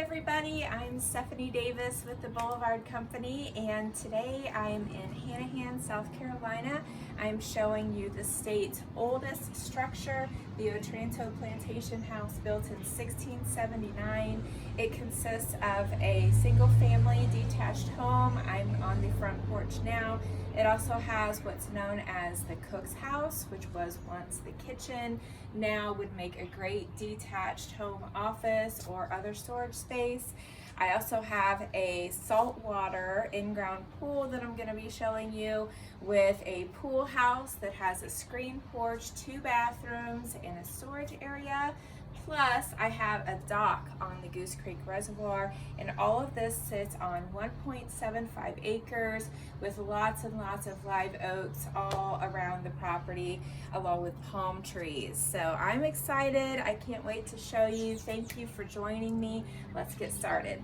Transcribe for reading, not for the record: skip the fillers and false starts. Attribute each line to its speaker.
Speaker 1: everybody, I'm Stephanie Davis with the Boulevard Company, and today I am in Hanahan, South Carolina. I'm showing you the state's oldest structure, the Otranto Plantation house built in 1679. It consists of a single family detached home. I'm on the front porch now. It also has what's known as the cook's house, which was once the kitchen, now would make a great detached home office or other storage space. I also have a saltwater in-ground pool that I'm going to be showing you, with a pool house that has a screen porch, 2 bathrooms, and a storage area. Plus, I have a dock on the Goose Creek reservoir, and all of this sits on 1.75 acres with lots and lots of live oaks all around the property, along with palm trees. So I'm excited. I can't wait to show you. Thank you for joining me. Let's get started.